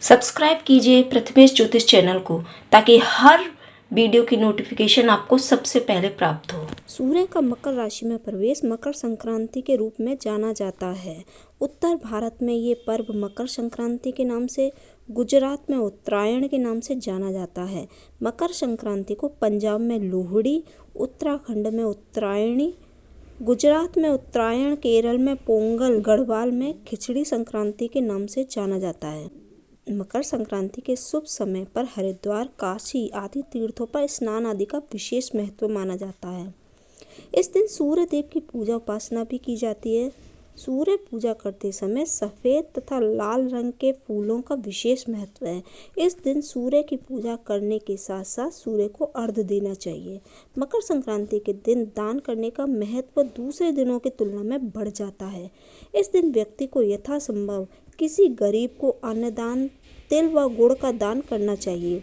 Subscribe कीजिए प्रथमेश ज्योतिष channel को ताकि हर वीडियो की नोटिफिकेशन आपको सबसे पहले प्राप्त हो। सूर्य का मकर राशि में प्रवेश मकर संक्रांति के रूप में जाना जाता है। उत्तर भारत में ये पर्व मकर संक्रांति के नाम से, गुजरात में उत्तरायण के नाम से जाना जाता है। मकर संक्रांति को पंजाब में लोहड़ी, उत्तराखंड में उत्तरायणी, गुजरात में उत्तरायण, केरल में पोंगल, गढ़वाल में खिचड़ी संक्रांति के नाम से जाना जाता है। मकर संक्रांति के शुभ समय पर हरिद्वार, काशी आदि तीर्थों पर स्नान आदि का विशेष महत्व माना जाता है। इस दिन सूर्य देव की पूजा उपासना भी की जाती है। सूर्य पूजा करते समय सफ़ेद तथा लाल रंग के फूलों का विशेष महत्व है। इस दिन सूर्य की पूजा करने के साथ साथ सूर्य को अर्घ्य देना चाहिए। मकर संक्रांति के दिन दान करने का महत्व दूसरे दिनों की तुलना में बढ़ जाता है। इस दिन व्यक्ति को यथासंभव किसी गरीब को अन्नदान, तिल व गुड़ का दान करना चाहिए।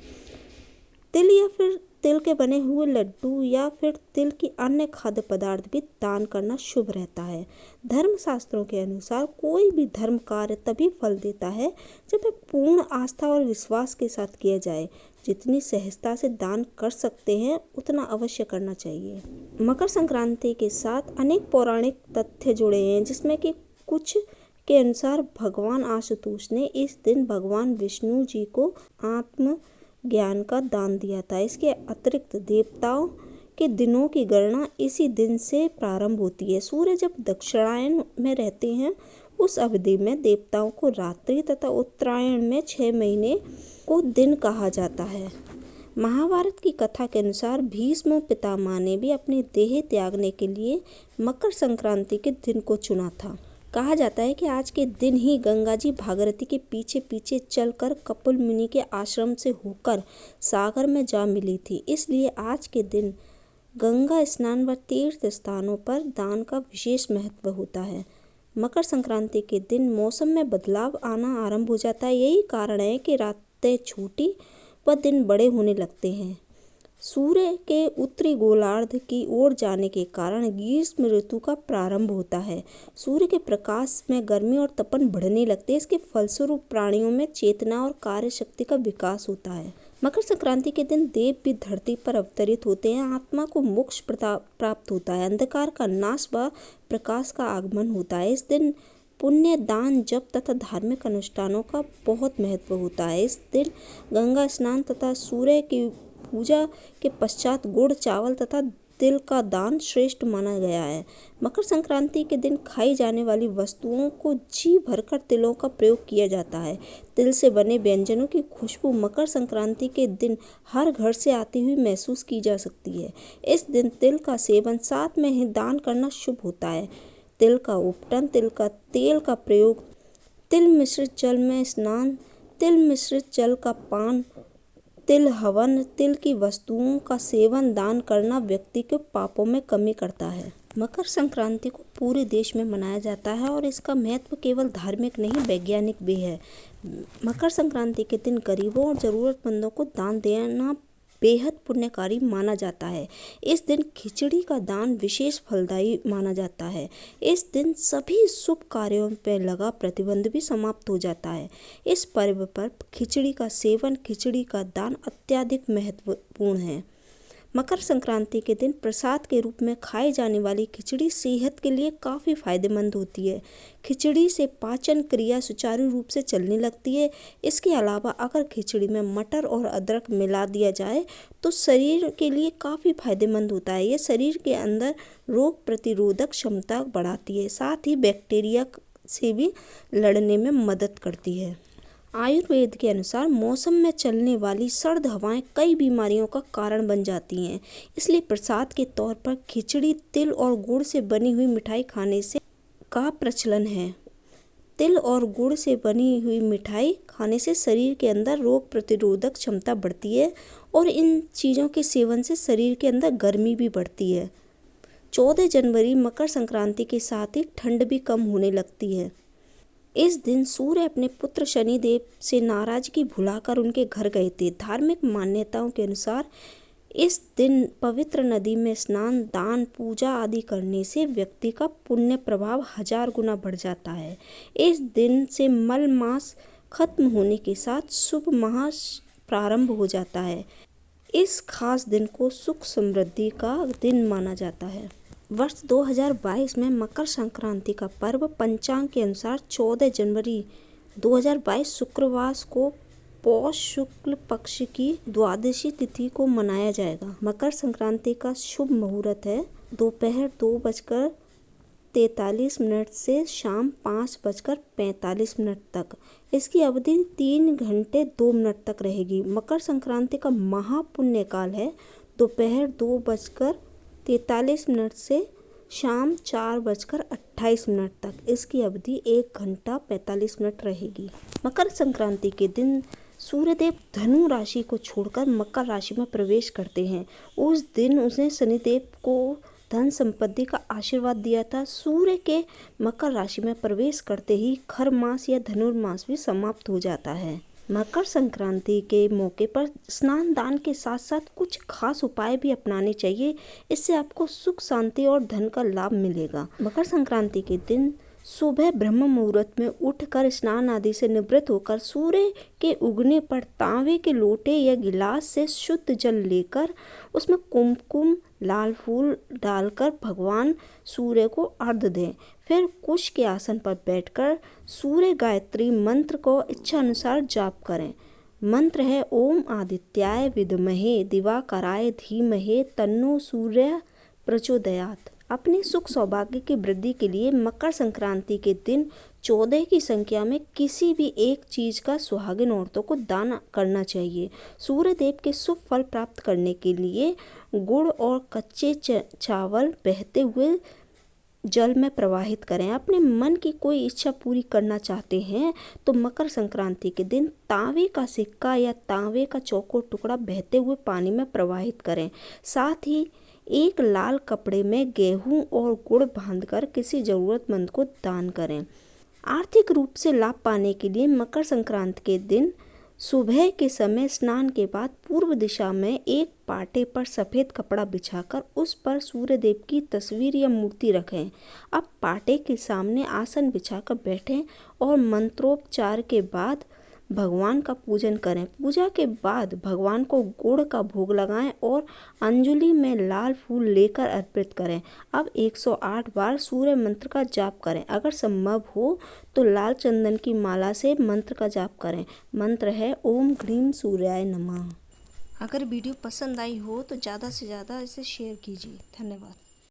तिल या फिर तिल के बने हुए लड्डू या फिर तिल की अन्य खाद्य पदार्थ भी दान करना शुभ रहता है। धर्मशास्त्रों के अनुसार कोई भी धर्म कार्य तभी फल देता है जब वह पूर्ण आस्था और विश्वास के साथ किया जाए। जितनी सहजता से दान कर सकते हैं उतना अवश्य करना चाहिए। मकर संक्रांति के साथ अनेक पौराणिक तथ्य जुड़े हैं, जिसमें कि कुछ के अनुसार भगवान आशुतोष ने इस दिन भगवान विष्णु जी को आत्म ज्ञान का दान दिया था। इसके अतिरिक्त देवताओं के दिनों की गणना इसी दिन से प्रारंभ होती है। सूर्य जब दक्षिणायन में रहते हैं उस अवधि में देवताओं को रात्रि तथा उत्तरायण में 6 महीने को दिन कहा जाता है। महाभारत की कथा के अनुसार भीष्म पितामह ने भी अपनी देह त्यागने के लिए मकर संक्रांति के दिन को चुना था। कहा जाता है कि आज के दिन ही गंगा जी भागीरथी के पीछे पीछे चलकर कपिल मुनि के आश्रम से होकर सागर में जा मिली थी। इसलिए आज के दिन गंगा स्नान व तीर्थ स्थानों पर दान का विशेष महत्व होता है। मकर संक्रांति के दिन मौसम में बदलाव आना आरंभ हो जाता है। यही कारण है कि रातें छोटी व दिन बड़े होने लगते हैं। सूर्य के उत्तरी गोलार्ध की ओर जाने के कारण ग्रीष्म ऋतु का प्रारंभ होता है। सूर्य के प्रकाश में गर्मी और तपन बढ़ने लगते हैं। इसके फलस्वरूप प्राणियों में चेतना और कार्य शक्ति का विकास होता है। मकर संक्रांति के दिन देव भी धरती पर अवतरित होते हैं। आत्मा को मोक्ष प्राप्त होता है। अंधकार का नाश व प्रकाश का आगमन होता है। इस दिन पुण्य, दान, जप तथा धार्मिक अनुष्ठानों का बहुत महत्व होता है। इस दिन गंगा स्नान तथा सूर्य की पूजा के पश्चात गुड़, चावल तथा तिल का दान श्रेष्ठ माना गया है। मकर संक्रांति के दिन खाई जाने वाली वस्तुओं को जी भरकर तिलों का प्रयोग किया जाता है। तिल से बने व्यंजनों की खुशबू मकर संक्रांति के दिन हर घर से आती हुई महसूस की जा सकती है। इस दिन तिल का सेवन, साथ में ही दान करना शुभ होता है। तिल का उपटन, तिल का तेल का प्रयोग, तिल मिश्रित जल में स्नान, तिल मिश्रित जल का पान, तिल हवन, तिल की वस्तुओं का सेवन, दान करना व्यक्ति के पापों में कमी करता है। मकर संक्रांति को पूरे देश में मनाया जाता है और इसका महत्व केवल धार्मिक नहीं, वैज्ञानिक भी है। मकर संक्रांति के दिन गरीबों और ज़रूरतमंदों को दान देना बेहद पुण्यकारी माना जाता है। इस दिन खिचड़ी का दान विशेष फलदायी माना जाता है। इस दिन सभी शुभ कार्यों पर लगा प्रतिबंध भी समाप्त हो जाता है। इस पर्व पर खिचड़ी का सेवन, खिचड़ी का दान अत्यधिक महत्वपूर्ण है। मकर संक्रांति के दिन प्रसाद के रूप में खाई जाने वाली खिचड़ी सेहत के लिए काफ़ी फायदेमंद होती है। खिचड़ी से पाचन क्रिया सुचारू रूप से चलने लगती है। इसके अलावा अगर खिचड़ी में मटर और अदरक मिला दिया जाए तो शरीर के लिए काफ़ी फायदेमंद होता है। ये शरीर के अंदर रोग प्रतिरोधक क्षमता बढ़ाती है, साथ ही बैक्टीरिया से भी लड़ने में मदद करती है। आयुर्वेद के अनुसार मौसम में चलने वाली सर्द हवाएं कई बीमारियों का कारण बन जाती हैं। इसलिए प्रसाद के तौर पर खिचड़ी, तिल और गुड़ से बनी हुई मिठाई खाने से का प्रचलन है। तिल और गुड़ से बनी हुई मिठाई खाने से शरीर के अंदर रोग प्रतिरोधक क्षमता बढ़ती है और इन चीज़ों के सेवन से शरीर के अंदर गर्मी भी बढ़ती है। 14 जनवरी मकर संक्रांति के साथ ही ठंड भी कम होने लगती है। इस दिन सूर्य अपने पुत्र शनिदेव से नाराजगी भुलाकर उनके घर गए थे। धार्मिक मान्यताओं के अनुसार इस दिन पवित्र नदी में स्नान, दान, पूजा आदि करने से व्यक्ति का पुण्य प्रभाव 1000 गुना बढ़ जाता है। इस दिन से मल मास खत्म होने के साथ शुभ माह प्रारंभ हो जाता है। इस खास दिन को सुख समृद्धि का दिन माना जाता है। वर्ष 2022 में मकर संक्रांति का पर्व पंचांग के अनुसार 14 जनवरी 2022 शुक्रवार को पौष शुक्ल पक्ष की द्वादशी तिथि को मनाया जाएगा। मकर संक्रांति का शुभ मुहूर्त है दोपहर 2:43 से शाम 5:45 तक। इसकी अवधि 3 घंटे 2 मिनट तक रहेगी। मकर संक्रांति का महापुण्य काल है दोपहर 2:43 से शाम 4:28 तक। इसकी अवधि 1 घंटा 45 मिनट रहेगी। मकर संक्रांति के दिन सूर्यदेव धनु राशि को छोड़कर मकर राशि में प्रवेश करते हैं। उस दिन उसने शनिदेव को धन संपत्ति का आशीर्वाद दिया था। सूर्य के मकर राशि में प्रवेश करते ही खर मास या धनुर्मास भी समाप्त हो जाता है। मकर संक्रांति के मौके पर स्नान दान के साथ साथ कुछ खास उपाय भी अपनाने चाहिए। इससे आपको सुख शांति और धन का लाभ मिलेगा। मकर संक्रांति के दिन सुबह ब्रह्म मुहूर्त में उठकर स्नान आदि से निवृत्त होकर सूर्य के उगने पर तांबे के लोटे या गिलास से शुद्ध जल लेकर उसमें कुमकुम लाल फूल डालकर भगवान सूर्य को अर्घ्य दें। फिर कुश के आसन पर बैठकर सूर्य गायत्री मंत्र को इच्छा अनुसार जाप करें। मंत्र है ओम आदित्याय विद्महे दिवाकराय धीमहि तन्नो सूर्य प्रचोदयात्। अपने सुख सौभाग्य की वृद्धि के लिए मकर संक्रांति के दिन 14 की संख्या में किसी भी एक चीज का सुहागिन औरतों को दान करना चाहिए। सूर्य देव के शुभ फल प्राप्त करने के लिए गुड़ और कच्चे चावल बहते हुए जल में प्रवाहित करें। अपने मन की कोई इच्छा पूरी करना चाहते हैं तो मकर संक्रांति के दिन तांबे का सिक्का या तांबे का चौकोर टुकड़ा बहते हुए पानी में प्रवाहित करें। साथ ही एक लाल कपड़े में गेहूं और गुड़ बांधकर किसी जरूरतमंद को दान करें। आर्थिक रूप से लाभ पाने के लिए मकर संक्रांति के दिन सुबह के समय स्नान के बाद पूर्व दिशा में एक पाटे पर सफ़ेद कपड़ा बिछाकर उस पर सूर्य देव की तस्वीर या मूर्ति रखें। अब पाटे के सामने आसन बिछाकर बैठें और मंत्रोपचार के बाद भगवान का पूजन करें। पूजा के बाद भगवान को गुड़ का भोग लगाएं और अंजलि में लाल फूल लेकर अर्पित करें। अब 108 बार सूर्य मंत्र का जाप करें। अगर संभव हो तो लाल चंदन की माला से मंत्र का जाप करें। मंत्र है ओम ग्रीम सूर्याय नमः। अगर वीडियो पसंद आई हो तो ज़्यादा से ज़्यादा इसे शेयर कीजिए। धन्यवाद।